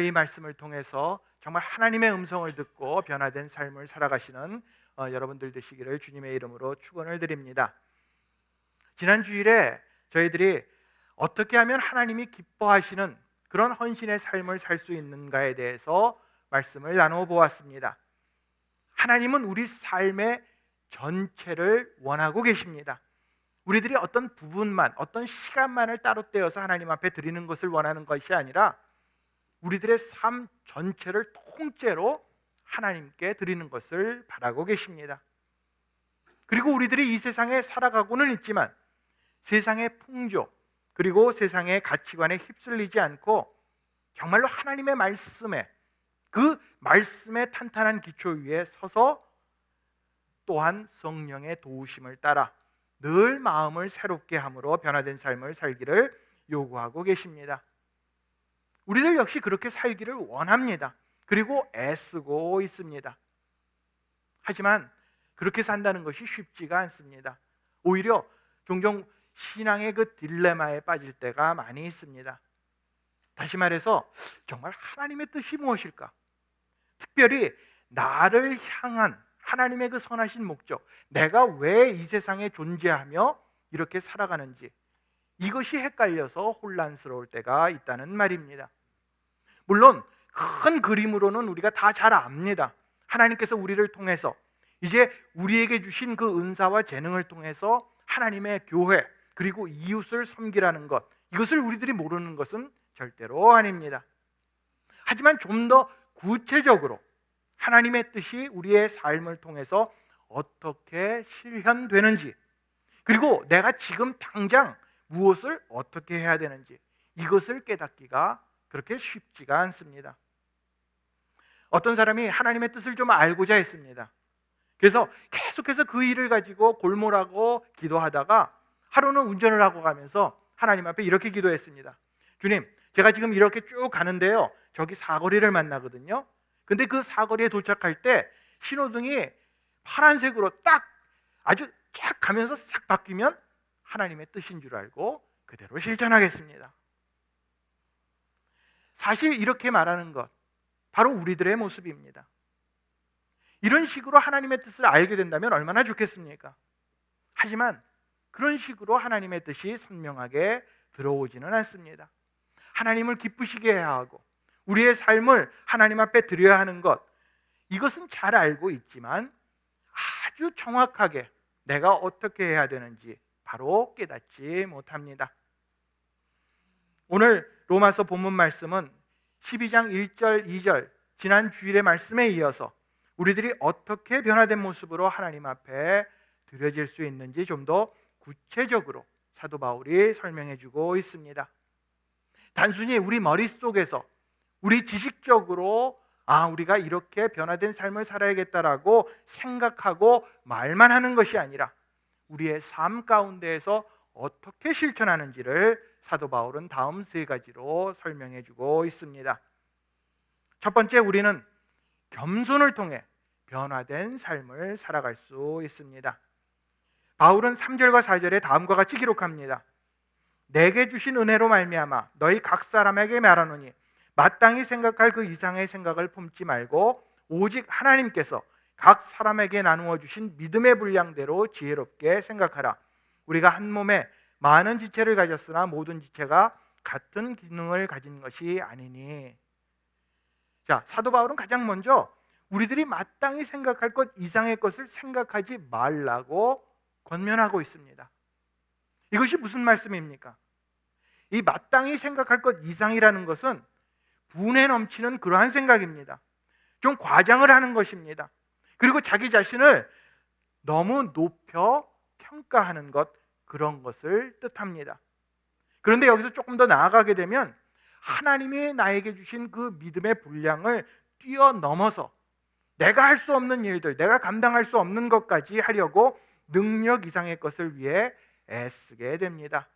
이 말씀을 통해서 정말 하나님의 음성을 듣고 변화된 삶을 살아가시는 여러분들 되시기를 주님의 이름으로 축원을 드립니다. 지난 주일에 저희들이 어떻게 하면 하나님이 기뻐하시는 그런 헌신의 삶을 살 수 있는가에 대해서 말씀을 나누어 보았습니다. 하나님은 우리 삶의 전체를 원하고 계십니다. 우리들이 어떤 부분만, 어떤 시간만을 따로 떼어서 하나님 앞에 드리는 것을 원하는 것이 아니라 우리들의 삶 전체를 통째로 하나님께 드리는 것을 바라고 계십니다. 그리고 우리들이 이 세상에 살아가고는 있지만 세상의 풍조 그리고 세상의 가치관에 휩쓸리지 않고 정말로 하나님의 말씀에, 그 말씀의 탄탄한 기초 위에 서서 또한 성령의 도우심을 따라 늘 마음을 새롭게 함으로 변화된 삶을 살기를 요구하고 계십니다. 우리들 역시 그렇게 살기를 원합니다. 그리고 애쓰고 있습니다. 하지만 그렇게 산다는 것이 쉽지가 않습니다. 오히려 종종 신앙의 그 딜레마에 빠질 때가 많이 있습니다. 다시 말해서 정말 하나님의 뜻이 무엇일까? 특별히 나를 향한 하나님의 그 선하신 목적, 내가 왜 이 세상에 존재하며 이렇게 살아가는지, 이것이 헷갈려서 혼란스러울 때가 있다는 말입니다. 물론 큰 그림으로는 우리가 다 잘 압니다. 하나님께서 우리를 통해서 이제 우리에게 주신 그 은사와 재능을 통해서 하나님의 교회 그리고 이웃을 섬기라는 것, 이것을 우리들이 모르는 것은 절대로 아닙니다. 하지만 좀 더 구체적으로 하나님의 뜻이 우리의 삶을 통해서 어떻게 실현되는지, 그리고 내가 지금 당장 무엇을 어떻게 해야 되는지, 이것을 깨닫기가 그렇게 쉽지가 않습니다. 어떤 사람이 하나님의 뜻을 좀 알고자 했습니다. 그래서 계속해서 그 일을 가지고 골몰하고 기도하다가 하루는 운전을 하고 가면서 하나님 앞에 이렇게 기도했습니다. 주님, 제가 지금 이렇게 쭉 가는데요, 저기 사거리를 만나거든요. 근데 그 사거리에 도착할 때 신호등이 파란색으로 딱 아주 쫙 가면서 싹 바뀌면 하나님의 뜻인 줄 알고 그대로 실천하겠습니다. 사실 이렇게 말하는 것 바로 우리들의 모습입니다. 이런 식으로 하나님의 뜻을 알게 된다면 얼마나 좋겠습니까? 하지만 그런 식으로 하나님의 뜻이 선명하게 들어오지는 않습니다. 하나님을 기쁘시게 해야 하고 우리의 삶을 하나님 앞에 드려야 하는 것, 이것은 잘 알고 있지만 아주 정확하게 내가 어떻게 해야 되는지 바로 깨닫지 못합니다. 오늘 로마서 본문 말씀은 12장 1절 2절 지난 주일의 말씀에 이어서 우리들이 어떻게 변화된 모습으로 하나님 앞에 드려질 수 있는지 좀 더 구체적으로 사도 바울이 설명해 주고 있습니다. 단순히 우리 머릿속에서 우리 지식적으로 우리가 이렇게 변화된 삶을 살아야겠다라고 생각하고 말만 하는 것이 아니라 우리의 삶 가운데에서 어떻게 실천하는지를 사도 바울은 다음 세 가지로 설명해 주고 있습니다. 첫 번째, 우리는 겸손을 통해 변화된 삶을 살아갈 수 있습니다. 바울은 3절과 4절에 다음과 같이 기록합니다. 내게 주신 은혜로 말미암아 너희 각 사람에게 말하노니 마땅히 생각할 그 이상의 생각을 품지 말고 오직 하나님께서 각 사람에게 나누어 주신 믿음의 분량대로 지혜롭게 생각하라. 우리가 한 몸에 많은 지체를 가졌으나 모든 지체가 같은 기능을 가진 것이 아니니. 자, 사도 바울은 가장 먼저 우리들이 마땅히 생각할 것 이상의 것을 생각하지 말라고 권면하고 있습니다. 이것이 무슨 말씀입니까? 이 마땅히 생각할 것 이상이라는 것은 분에 넘치는 그러한 생각입니다. 좀 과장을 하는 것입니다. 그리고 자기 자신을 너무 높여 평가하는 것, 그런 것을 뜻합니다. 그런데 여기서 조금 더 나아가게 되면 하나님이 나에게 주신 그 믿음의 분량을 뛰어넘어서 내가 할 수 없는 일들, 내가 감당할 수 없는 것까지 하려고 능력 이상의 것을 위해 애쓰게 됩니다.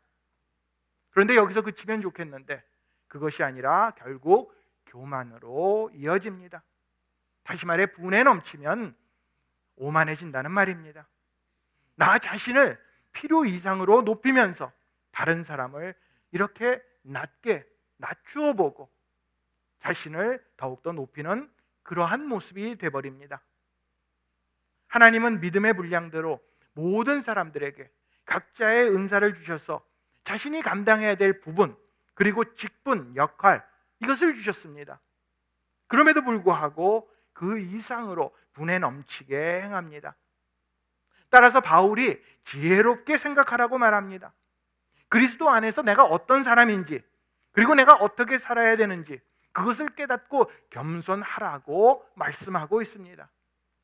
그런데 여기서 그치면 좋겠는데 그것이 아니라 결국 교만으로 이어집니다. 다시 말해 분에 넘치면 오만해진다는 말입니다. 나 자신을 필요 이상으로 높이면서 다른 사람을 이렇게 낮게 낮추어 보고 자신을 더욱더 높이는 그러한 모습이 되어버립니다. 하나님은 믿음의 분량대로 모든 사람들에게 각자의 은사를 주셔서 자신이 감당해야 될 부분, 그리고 직분, 역할, 이것을 주셨습니다. 그럼에도 불구하고 그 이상으로 분에 넘치게 행합니다. 따라서 바울이 지혜롭게 생각하라고 말합니다. 그리스도 안에서 내가 어떤 사람인지, 그리고 내가 어떻게 살아야 되는지 그것을 깨닫고 겸손하라고 말씀하고 있습니다.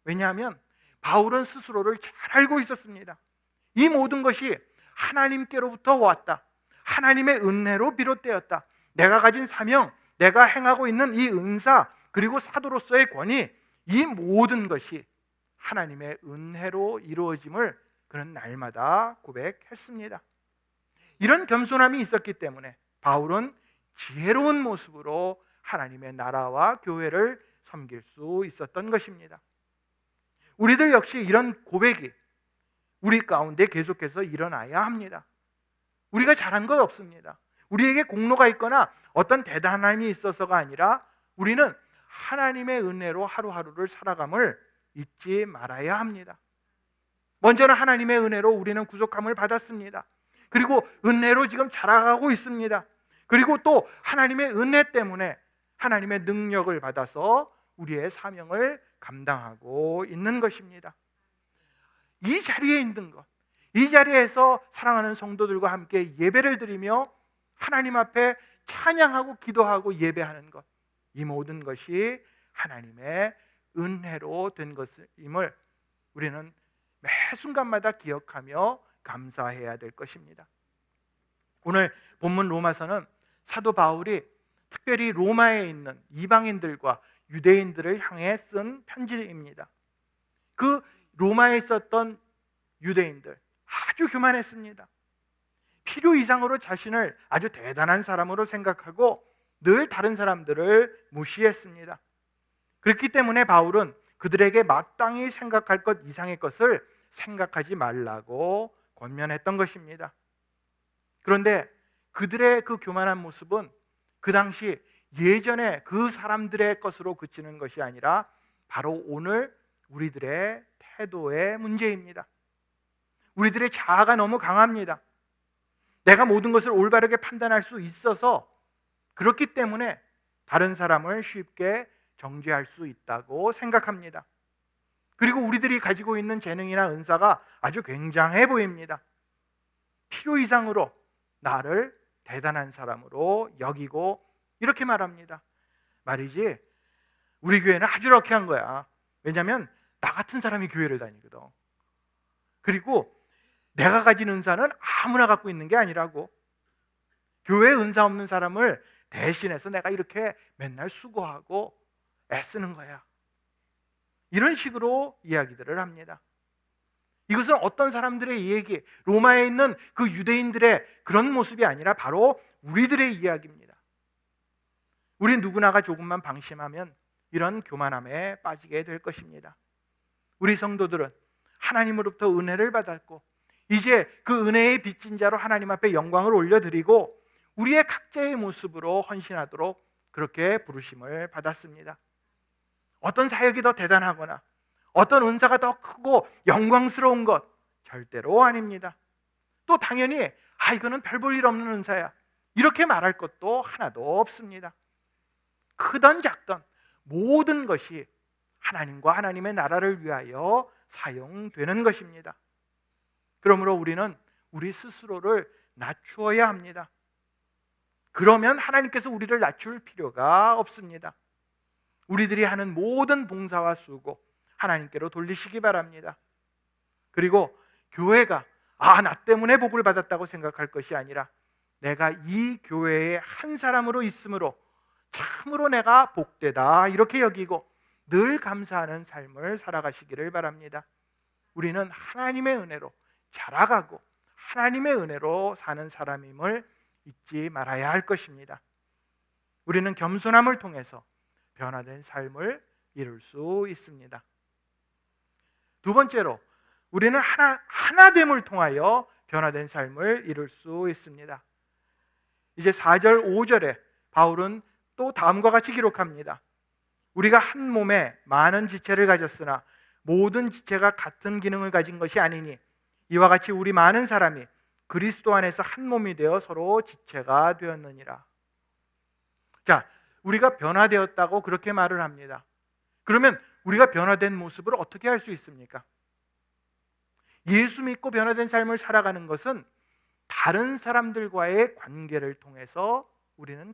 왜냐하면 바울은 스스로를 잘 알고 있었습니다. 이 모든 것이 하나님께로부터 왔다. 하나님의 은혜로 비롯되었다. 내가 가진 사명, 내가 행하고 있는 이 은사, 그리고 사도로서의 권위, 이 모든 것이 하나님의 은혜로 이루어짐을 그는 날마다 고백했습니다. 이런 겸손함이 있었기 때문에 바울은 지혜로운 모습으로 하나님의 나라와 교회를 섬길 수 있었던 것입니다. 우리들 역시 이런 고백이 우리 가운데 계속해서 일어나야 합니다. 우리가 잘한 것 없습니다. 우리에게 공로가 있거나 어떤 대단함이 있어서가 아니라 우리는 하나님의 은혜로 하루하루를 살아감을 잊지 말아야 합니다. 먼저는 하나님의 은혜로 우리는 구속함을 받았습니다. 그리고 은혜로 지금 자라가고 있습니다. 그리고 또 하나님의 은혜 때문에 하나님의 능력을 받아서 우리의 사명을 감당하고 있는 것입니다. 이 자리에 있는 것, 이 자리에서 사랑하는 성도들과 함께 예배를 드리며 하나님 앞에 찬양하고 기도하고 예배하는 것, 이 모든 것이 하나님의 은혜로 된 것임을 우리는 매 순간마다 기억하며 감사해야 될 것입니다. 오늘 본문 로마서는 사도 바울이 특별히 로마에 있는 이방인들과 유대인들을 향해 쓴 편지입니다. 그 로마에 있었던 유대인들 아주 교만했습니다. 필요 이상으로 자신을 아주 대단한 사람으로 생각하고 늘 다른 사람들을 무시했습니다. 그렇기 때문에 바울은 그들에게 마땅히 생각할 것 이상의 것을 생각하지 말라고 권면했던 것입니다. 그런데 그들의 그 교만한 모습은 그 당시 예전에 그 사람들의 것으로 그치는 것이 아니라 바로 오늘 우리들의 태도의 문제입니다. 우리들의 자아가 너무 강합니다. 내가 모든 것을 올바르게 판단할 수 있어서 그렇기 때문에 다른 사람을 쉽게 정죄할 수 있다고 생각합니다. 그리고 우리들이 가지고 있는 재능이나 은사가 아주 굉장해 보입니다. 필요 이상으로 나를 대단한 사람으로 여기고 이렇게 말합니다. 말이지 우리 교회는 아주 럭키한 거야. 왜냐하면 나 같은 사람이 교회를 다니거든. 그리고 내가 가진 은사는 아무나 갖고 있는 게 아니라고. 교회에 은사 없는 사람을 대신해서 내가 이렇게 맨날 수고하고 애쓰는 거야. 이런 식으로 이야기들을 합니다. 이것은 어떤 사람들의 얘기, 로마에 있는 그 유대인들의 그런 모습이 아니라 바로 우리들의 이야기입니다. 우리 누구나가 조금만 방심하면 이런 교만함에 빠지게 될 것입니다. 우리 성도들은 하나님으로부터 은혜를 받았고 이제 그 은혜의 빚진 자로 하나님 앞에 영광을 올려드리고 우리의 각자의 모습으로 헌신하도록 그렇게 부르심을 받았습니다. 어떤 사역이 더 대단하거나 어떤 은사가 더 크고 영광스러운 것 절대로 아닙니다. 또 당연히 이거는 별 볼 일 없는 은사야 이렇게 말할 것도 하나도 없습니다. 크던 작던 모든 것이 하나님과 하나님의 나라를 위하여 사용되는 것입니다. 그러므로 우리는 우리 스스로를 낮추어야 합니다. 그러면 하나님께서 우리를 낮출 필요가 없습니다. 우리들이 하는 모든 봉사와 수고 하나님께로 돌리시기 바랍니다. 그리고 교회가 나 때문에 복을 받았다고 생각할 것이 아니라 내가 이 교회의 한 사람으로 있으므로 참으로 내가 복되다 이렇게 여기고 늘 감사하는 삶을 살아가시기를 바랍니다. 우리는 하나님의 은혜로 자라가고 하나님의 은혜로 사는 사람임을 잊지 말아야 할 것입니다. 우리는 겸손함을 통해서 변화된 삶을 이룰 수 있습니다. 두 번째로 우리는 하나됨을 통하여 변화된 삶을 이룰 수 있습니다. 이제 4절, 5절에 바울은 또 다음과 같이 기록합니다. 우리가 한 몸에 많은 지체를 가졌으나 모든 지체가 같은 기능을 가진 것이 아니니 이와 같이 우리 많은 사람이 그리스도 안에서 한 몸이 되어 서로 지체가 되었느니라. 자, 우리가 변화되었다고 그렇게 말을 합니다. 그러면 우리가 변화된 모습을 어떻게 할 수 있습니까? 예수 믿고 변화된 삶을 살아가는 것은 다른 사람들과의 관계를 통해서 우리는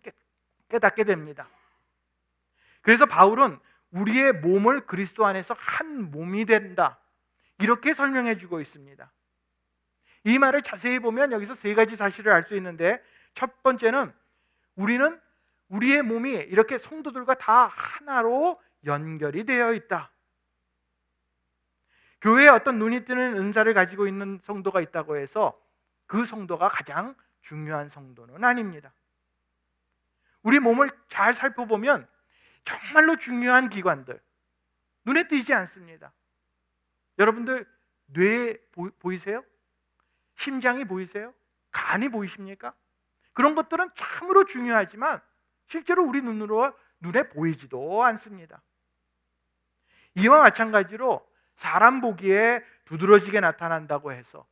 깨닫게 됩니다. 그래서 바울은 우리의 몸을 그리스도 안에서 한 몸이 된다, 이렇게 설명해 주고 있습니다. 이 말을 자세히 보면 여기서 세 가지 사실을 알 수 있는데, 첫 번째는 우리는 우리의 몸이 이렇게 성도들과 다 하나로 연결이 되어 있다. 교회에 어떤 눈이 띄는 은사를 가지고 있는 성도가 있다고 해서 그 성도가 가장 중요한 성도는 아닙니다. 우리 몸을 잘 살펴보면 정말로 중요한 기관들 눈에 띄지 않습니다. 여러분들 뇌 보이세요? 심장이 보이세요? 간이 보이십니까? 그런 것들은 참으로 중요하지만 실제로 우리 눈에 보이지도 않습니다. 이와 마찬가지로 사람 보기에 두드러지게 나타난다고 해서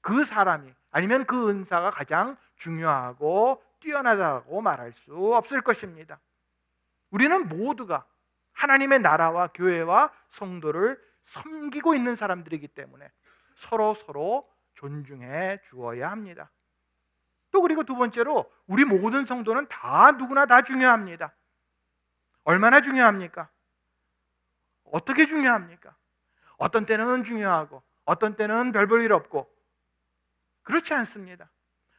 그 사람이 아니면 그 은사가 가장 중요하고 뛰어나다고 말할 수 없을 것입니다. 우리는 모두가 하나님의 나라와 교회와 성도를 섬기고 있는 사람들이기 때문에 서로 존중해 주어야 합니다. 또 그리고 두 번째로 우리 모든 성도는 누구나 다 중요합니다. 얼마나 중요합니까? 어떻게 중요합니까? 어떤 때는 중요하고 어떤 때는 별 볼 일 없고 그렇지 않습니다.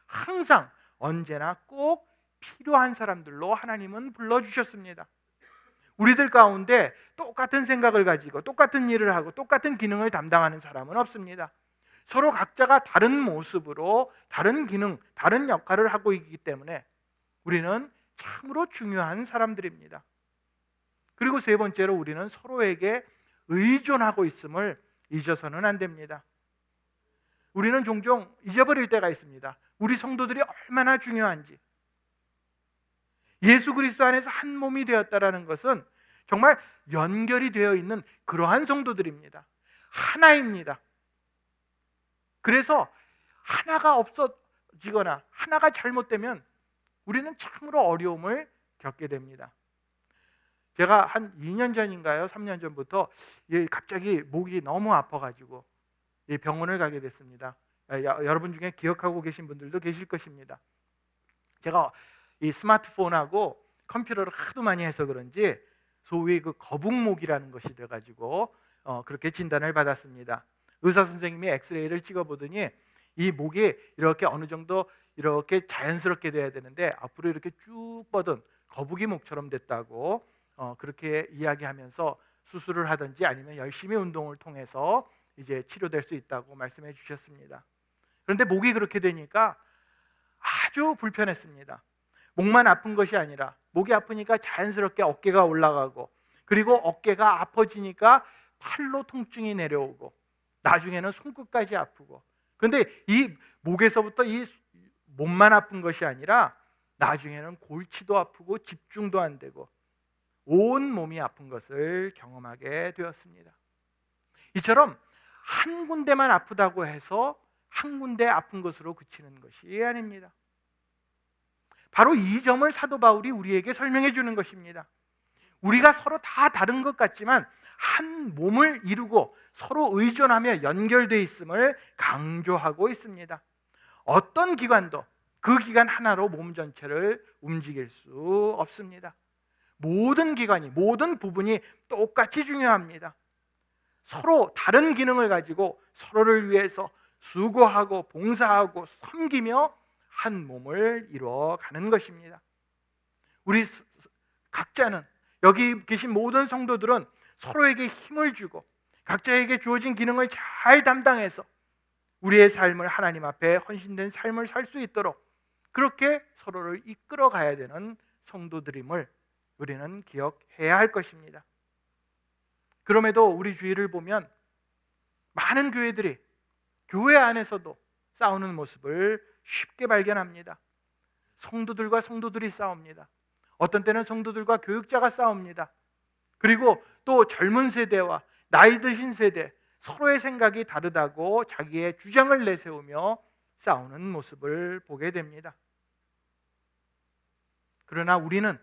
항상 언제나 꼭 필요한 사람들로 하나님은 불러주셨습니다. 우리들 가운데 똑같은 생각을 가지고 똑같은 일을 하고 똑같은 기능을 담당하는 사람은 없습니다. 서로 각자가 다른 모습으로 다른 기능, 다른 역할을 하고 있기 때문에 우리는 참으로 중요한 사람들입니다. 그리고 세 번째로 우리는 서로에게 의존하고 있음을 잊어서는 안 됩니다. 우리는 종종 잊어버릴 때가 있습니다. 우리 성도들이 얼마나 중요한지. 예수 그리스도 안에서 한 몸이 되었다라는 것은 정말 연결이 되어 있는 그러한 성도들입니다. 하나입니다. 그래서 하나가 없어지거나 하나가 잘못되면 우리는 참으로 어려움을 겪게 됩니다. 제가 한 2년 전인가요? 3년 전부터 갑자기 목이 너무 아파가지고 병원을 가게 됐습니다. 여러분 중에 기억하고 계신 분들도 계실 것입니다. 제가 이 스마트폰하고 컴퓨터를 하도 많이 해서 그런지 소위 그 거북목이라는 것이 돼가지고 그렇게 진단을 받았습니다. 의사 선생님이 엑스레이를 찍어보더니 이 목이 이렇게 어느 정도 이렇게 자연스럽게 돼야 되는데 앞으로 이렇게 쭉 뻗은 거북이 목처럼 됐다고 그렇게 이야기하면서 수술을 하든지 아니면 열심히 운동을 통해서 이제 치료될 수 있다고 말씀해 주셨습니다. 그런데 목이 그렇게 되니까 아주 불편했습니다. 목만 아픈 것이 아니라 목이 아프니까 자연스럽게 어깨가 올라가고 그리고 어깨가 아파지니까 팔로 통증이 내려오고 나중에는 손끝까지 아프고 그런데 이 목에서부터 이 몸만 아픈 것이 아니라 나중에는 골치도 아프고 집중도 안 되고 온 몸이 아픈 것을 경험하게 되었습니다. 이처럼 한 군데만 아프다고 해서 한 군데 아픈 것으로 그치는 것이 아닙니다. 바로 이 점을 사도 바울이 우리에게 설명해 주는 것입니다. 우리가 서로 다 다른 것 같지만 한 몸을 이루고 서로 의존하며 연결되어 있음을 강조하고 있습니다. 어떤 기관도 그 기관 하나로 몸 전체를 움직일 수 없습니다. 모든 기관이, 모든 부분이 똑같이 중요합니다. 서로 다른 기능을 가지고 서로를 위해서 수고하고 봉사하고 섬기며 한 몸을 이루어가는 것입니다. 우리 각자는, 여기 계신 모든 성도들은 서로에게 힘을 주고 각자에게 주어진 기능을 잘 담당해서 우리의 삶을 하나님 앞에 헌신된 삶을 살 수 있도록 그렇게 서로를 이끌어 가야 되는 성도들임을 우리는 기억해야 할 것입니다. 그럼에도 우리 주위를 보면 많은 교회들이 교회 안에서도 싸우는 모습을 쉽게 발견합니다. 성도들과 성도들이 싸웁니다. 어떤 때는 성도들과 교육자가 싸웁니다. 그리고 또 젊은 세대와 나이 드신 세대, 서로의 생각이 다르다고 자기의 주장을 내세우며 싸우는 모습을 보게 됩니다. 그러나 우리는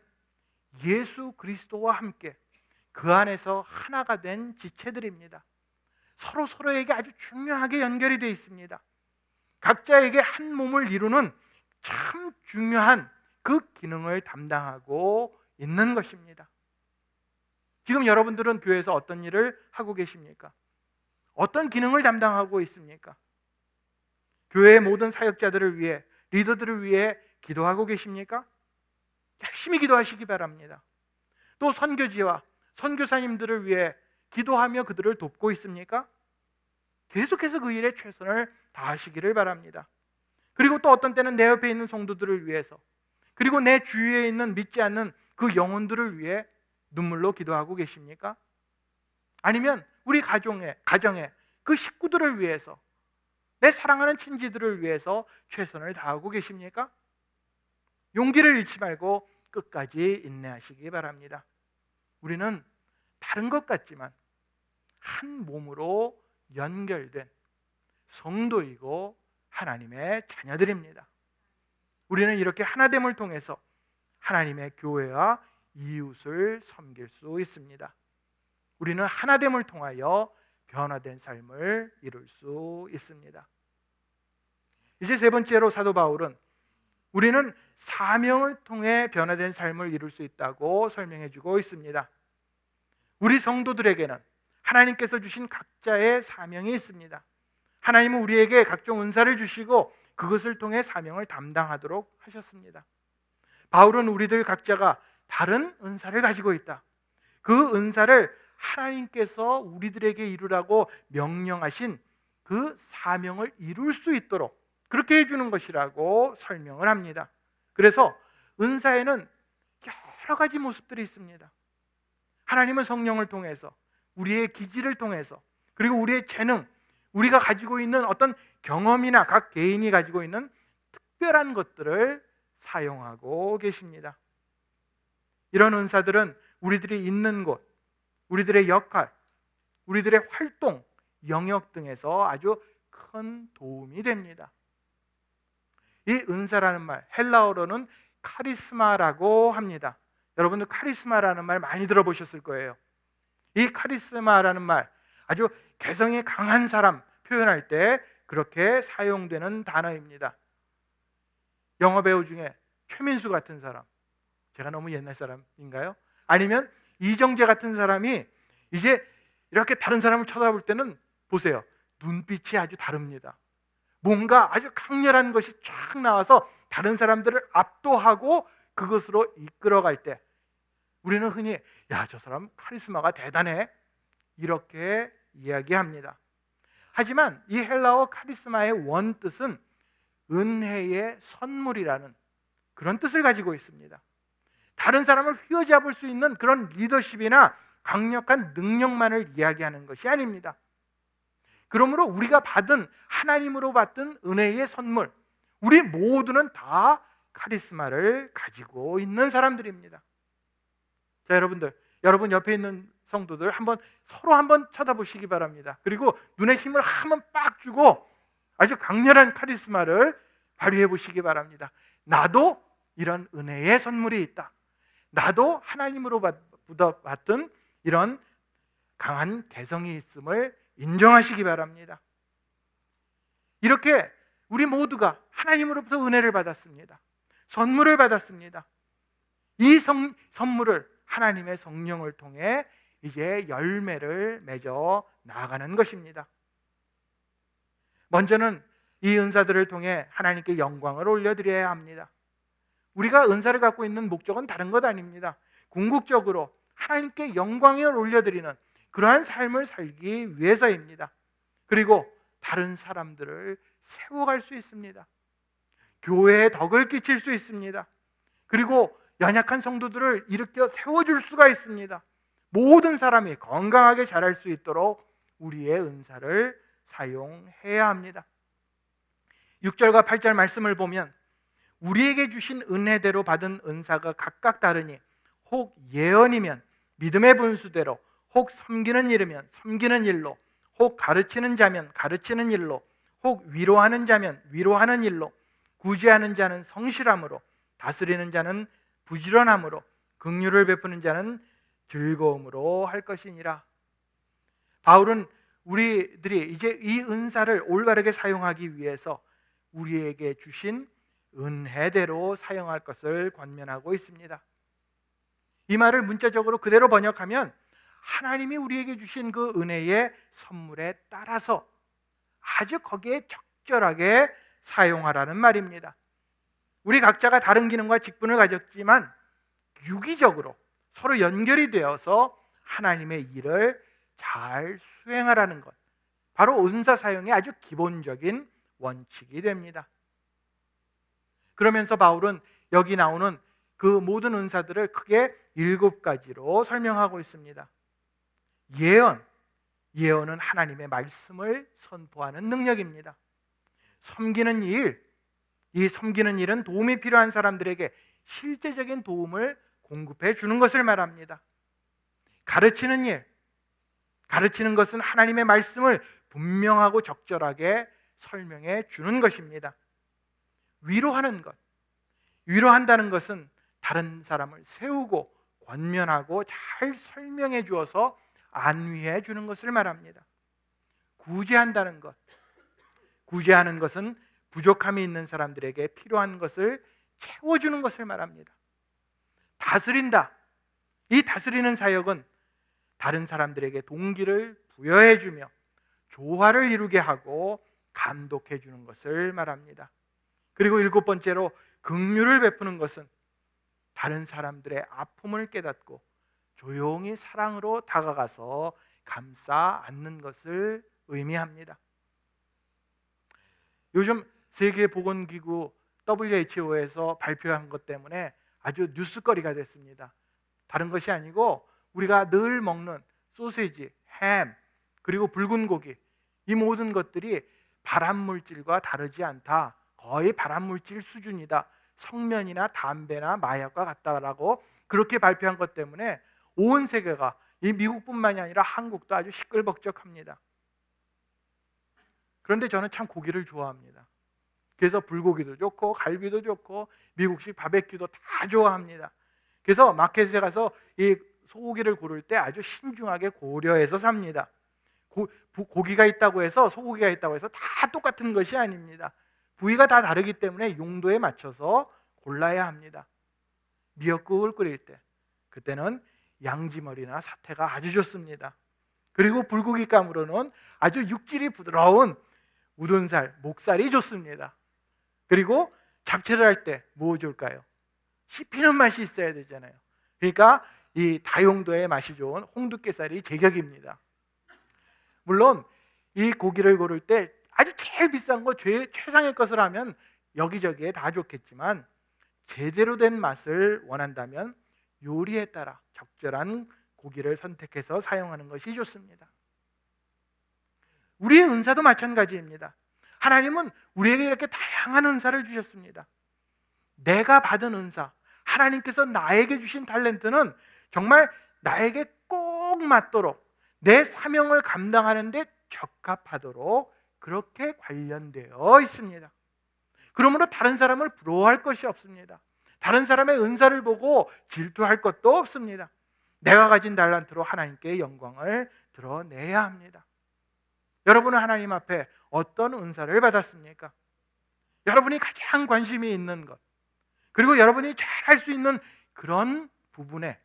예수 그리스도와 함께 그 안에서 하나가 된 지체들입니다. 서로에게 아주 중요하게 연결이 되어 있습니다. 각자에게 한 몸을 이루는 참 중요한 그 기능을 담당하고 있는 것입니다. 지금 여러분들은 교회에서 어떤 일을 하고 계십니까? 어떤 기능을 담당하고 있습니까? 교회의 모든 사역자들을 위해, 리더들을 위해 기도하고 계십니까? 열심히 기도하시기 바랍니다. 또 선교지와 선교사님들을 위해 기도하며 그들을 돕고 있습니까? 계속해서 그 일에 최선을 다하시기를 바랍니다. 그리고 또 어떤 때는 내 옆에 있는 성도들을 위해서, 그리고 내 주위에 있는 믿지 않는 그 영혼들을 위해 눈물로 기도하고 계십니까? 아니면 우리 가정에 그 식구들을 위해서, 내 사랑하는 친지들을 위해서 최선을 다하고 계십니까? 용기를 잃지 말고 끝까지 인내하시기 바랍니다. 우리는 다른 것 같지만 한 몸으로 연결된 성도이고 하나님의 자녀들입니다. 우리는 이렇게 하나됨을 통해서 하나님의 교회와 이웃을 섬길 수 있습니다. 우리는 하나됨을 통하여 변화된 삶을 이룰 수 있습니다. 이제 세 번째로 사도 바울은 우리는 사명을 통해 변화된 삶을 이룰 수 있다고 설명해 주고 있습니다. 우리 성도들에게는 하나님께서 주신 각자의 사명이 있습니다. 하나님은 우리에게 각종 은사를 주시고 그것을 통해 사명을 담당하도록 하셨습니다. 바울은 우리들 각자가 다른 은사를 가지고 있다. 그 은사를 하나님께서 우리들에게 이루라고 명령하신 그 사명을 이룰 수 있도록 그렇게 해주는 것이라고 설명을 합니다. 그래서 은사에는 여러 가지 모습들이 있습니다. 하나님은 성령을 통해서, 우리의 기질을 통해서, 그리고 우리의 재능, 우리가 가지고 있는 어떤 경험이나 각 개인이 가지고 있는 특별한 것들을 사용하고 계십니다. 이런 은사들은 우리들이 있는 곳, 우리들의 역할, 우리들의 활동, 영역 등에서 아주 큰 도움이 됩니다. 이 은사라는 말, 헬라어로는 카리스마라고 합니다. 여러분들 카리스마라는 말 많이 들어보셨을 거예요. 이 카리스마라는 말, 아주 개성이 강한 사람 표현할 때 그렇게 사용되는 단어입니다. 영화 배우 중에 최민수 같은 사람, 제가 너무 옛날 사람인가요? 아니면 이정재 같은 사람이 이제 이렇게 다른 사람을 쳐다볼 때는 보세요, 눈빛이 아주 다릅니다. 뭔가 아주 강렬한 것이 쫙 나와서 다른 사람들을 압도하고 그것으로 이끌어갈 때 우리는 흔히 야, 저 사람 카리스마가 대단해, 이렇게 이야기합니다. 하지만 이 헬라어 카리스마의 원뜻은 은혜의 선물이라는 그런 뜻을 가지고 있습니다. 다른 사람을 휘어잡을 수 있는 그런 리더십이나 강력한 능력만을 이야기하는 것이 아닙니다. 그러므로 우리가 받은, 하나님으로 받은 은혜의 선물, 우리 모두는 다 카리스마를 가지고 있는 사람들입니다. 자, 여러분 옆에 있는 성도들 서로 한번 쳐다보시기 바랍니다. 그리고 눈에 힘을 한번 빡 주고 아주 강렬한 카리스마를 발휘해 보시기 바랍니다. 나도 이런 은혜의 선물이 있다. 나도 하나님으로 받은 이런 강한 개성이 있음을 인정하시기 바랍니다. 이렇게 우리 모두가 하나님으로부터 은혜를 받았습니다. 선물을 받았습니다. 이 선물을 하나님의 성령을 통해 이제 열매를 맺어 나아가는 것입니다. 먼저는 이 은사들을 통해 하나님께 영광을 올려드려야 합니다. 우리가 은사를 갖고 있는 목적은 다른 것 아닙니다. 궁극적으로 하나님께 영광을 올려드리는 그러한 삶을 살기 위해서입니다. 그리고 다른 사람들을 세워갈 수 있습니다. 교회에 덕을 끼칠 수 있습니다. 그리고 연약한 성도들을 일으켜 세워줄 수가 있습니다. 모든 사람이 건강하게 자랄 수 있도록 우리의 은사를 사용해야 합니다. 6절과 8절 말씀을 보면 우리에게 주신 은혜대로 받은 은사가 각각 다르니 혹 예언이면 믿음의 분수대로, 혹 섬기는 일이면 섬기는 일로, 혹 가르치는 자면 가르치는 일로, 혹 위로하는 자면 위로하는 일로, 구제하는 자는 성실함으로, 다스리는 자는 부지런함으로, 긍휼을 베푸는 자는 즐거움으로 할 것이니라. 바울은 우리들이 이제 이 은사를 올바르게 사용하기 위해서 우리에게 주신 은혜대로 사용할 것을 권면하고 있습니다. 이 말을 문자적으로 그대로 번역하면 하나님이 우리에게 주신 그 은혜의 선물에 따라서 아주 거기에 적절하게 사용하라는 말입니다. 우리 각자가 다른 기능과 직분을 가졌지만 유기적으로 서로 연결이 되어서 하나님의 일을 잘 수행하라는 것, 바로 은사 사용의 아주 기본적인 원칙이 됩니다. 그러면서 바울은 여기 나오는 그 모든 은사들을 크게 7가지로 설명하고 있습니다. 예언은 하나님의 말씀을 선포하는 능력입니다. 섬기는 일, 이 섬기는 일은 도움이 필요한 사람들에게 실제적인 도움을 공급해 주는 것을 말합니다. 가르치는 일, 가르치는 것은 하나님의 말씀을 분명하고 적절하게 설명해 주는 것입니다. 위로하는 것, 위로한다는 것은 다른 사람을 세우고 권면하고 잘 설명해 주어서 안위해 주는 것을 말합니다. 구제한다는 것, 구제하는 것은 부족함이 있는 사람들에게 필요한 것을 채워주는 것을 말합니다. 다스린다, 이 다스리는 사역은 다른 사람들에게 동기를 부여해 주며 조화를 이루게 하고 감독해 주는 것을 말합니다. 그리고 7번째로 긍휼을 베푸는 것은 다른 사람들의 아픔을 깨닫고 조용히 사랑으로 다가가서 감싸 안는 것을 의미합니다. 요즘 세계보건기구 WHO에서 발표한 것 때문에 아주 뉴스거리가 됐습니다. 다른 것이 아니고 우리가 늘 먹는 소세지, 햄, 그리고 붉은 고기, 이 모든 것들이 발암물질과 다르지 않다, 거의 발암물질 수준이다, 성면이나 담배나 마약과 같다라고 그렇게 발표한 것 때문에 온 세계가, 이 미국뿐만이 아니라 한국도 아주 시끌벅적합니다. 그런데 저는 참 고기를 좋아합니다. 그래서 불고기도 좋고 갈비도 좋고 미국식 바베큐도 다 좋아합니다. 그래서 마켓에 가서 이 소고기를 고를 때 아주 신중하게 고려해서 삽니다. 고기가 있다고 해서, 소고기가 있다고 해서 다 똑같은 것이 아닙니다. 부위가 다 다르기 때문에 용도에 맞춰서 골라야 합니다. 미역국을 끓일 때 그때는 양지머리나 사태가 아주 좋습니다. 그리고 불고기감으로는 아주 육질이 부드러운 우둔살, 목살이 좋습니다. 그리고 잡채를 할 때 뭐 좋을까요? 씹히는 맛이 있어야 되잖아요. 그러니까 이 다용도의 맛이 좋은 홍두깨살이 제격입니다. 물론 이 고기를 고를 때 아주 제일 비싼 거, 최상의 것을 하면 여기저기에 다 좋겠지만 제대로 된 맛을 원한다면 요리에 따라 적절한 고기를 선택해서 사용하는 것이 좋습니다. 우리의 은사도 마찬가지입니다. 하나님은 우리에게 이렇게 다양한 은사를 주셨습니다. 내가 받은 은사, 하나님께서 나에게 주신 탤런트는 정말 나에게 꼭 맞도록, 내 사명을 감당하는 데 적합하도록 그렇게 관련되어 있습니다. 그러므로 다른 사람을 부러워할 것이 없습니다. 다른 사람의 은사를 보고 질투할 것도 없습니다. 내가 가진 탤런트로 하나님께 영광을 드러내야 합니다. 여러분은 하나님 앞에 어떤 은사를 받았습니까? 여러분이 가장 관심이 있는 것, 그리고 여러분이 잘할 수 있는 그런 부분에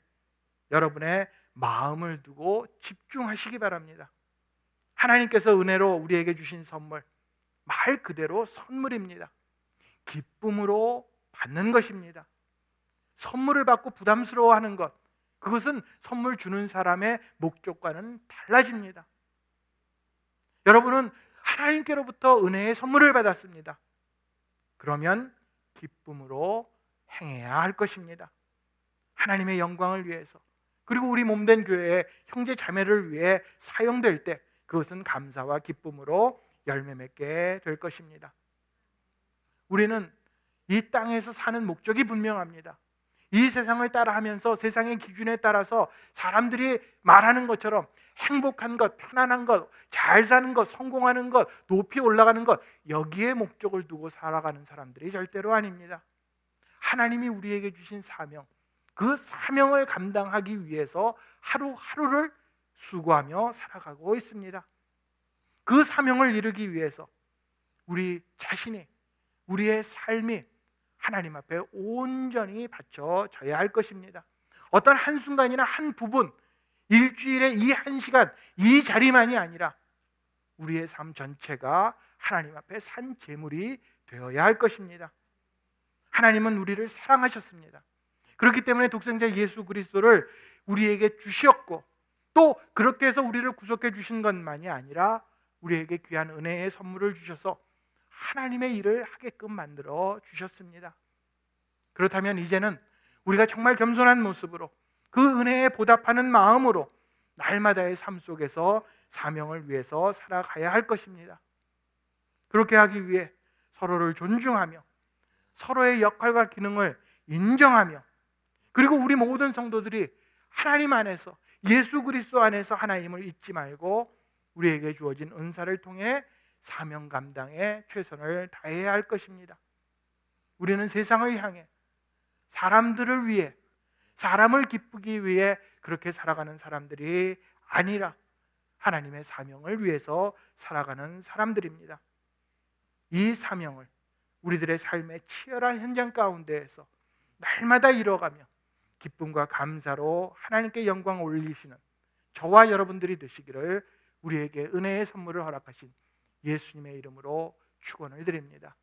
여러분의 마음을 두고 집중하시기 바랍니다. 하나님께서 은혜로 우리에게 주신 선물, 말 그대로 선물입니다. 기쁨으로 받는 것입니다. 선물을 받고 부담스러워하는 것, 그것은 선물 주는 사람의 목적과는 달라집니다. 여러분은 하나님께로부터 은혜의 선물을 받았습니다. 그러면 기쁨으로 행해야 할 것입니다. 하나님의 영광을 위해서, 그리고 우리 몸된 교회의 형제 자매를 위해 사용될 때 그것은 감사와 기쁨으로 열매 맺게 될 것입니다. 우리는 이 땅에서 사는 목적이 분명합니다. 이 세상을 따라하면서 세상의 기준에 따라서 사람들이 말하는 것처럼 행복한 것, 편안한 것, 잘 사는 것, 성공하는 것, 높이 올라가는 것, 여기에 목적을 두고 살아가는 사람들이 절대로 아닙니다. 하나님이 우리에게 주신 사명, 그 사명을 감당하기 위해서 하루하루를 수고하며 살아가고 있습니다. 그 사명을 이루기 위해서 우리 자신이, 우리의 삶이 하나님 앞에 온전히 바쳐져야 할 것입니다. 어떤 한순간이나 한 부분, 일주일에 이 한 시간, 이 자리만이 아니라 우리의 삶 전체가 하나님 앞에 산 제물이 되어야 할 것입니다. 하나님은 우리를 사랑하셨습니다. 그렇기 때문에 독생자 예수 그리스도를 우리에게 주셨고, 또 그렇게 해서 우리를 구속해 주신 것만이 아니라 우리에게 귀한 은혜의 선물을 주셔서 하나님의 일을 하게끔 만들어 주셨습니다. 그렇다면 이제는 우리가 정말 겸손한 모습으로 그 은혜에 보답하는 마음으로 날마다의 삶 속에서 사명을 위해서 살아가야 할 것입니다. 그렇게 하기 위해 서로를 존중하며 서로의 역할과 기능을 인정하며, 그리고 우리 모든 성도들이 하나님 안에서, 예수 그리스도 안에서 하나님을 잊지 말고 우리에게 주어진 은사를 통해 사명 감당에 최선을 다해야 할 것입니다. 우리는 세상을 향해, 사람들을 위해, 사람을 기쁘기 위해 그렇게 살아가는 사람들이 아니라 하나님의 사명을 위해서 살아가는 사람들입니다. 이 사명을 우리들의 삶의 치열한 현장 가운데에서 날마다 이뤄가며 기쁨과 감사로 하나님께 영광 올리시는 저와 여러분들이 되시기를 우리에게 은혜의 선물을 허락하신 예수님의 이름으로 축원을 드립니다.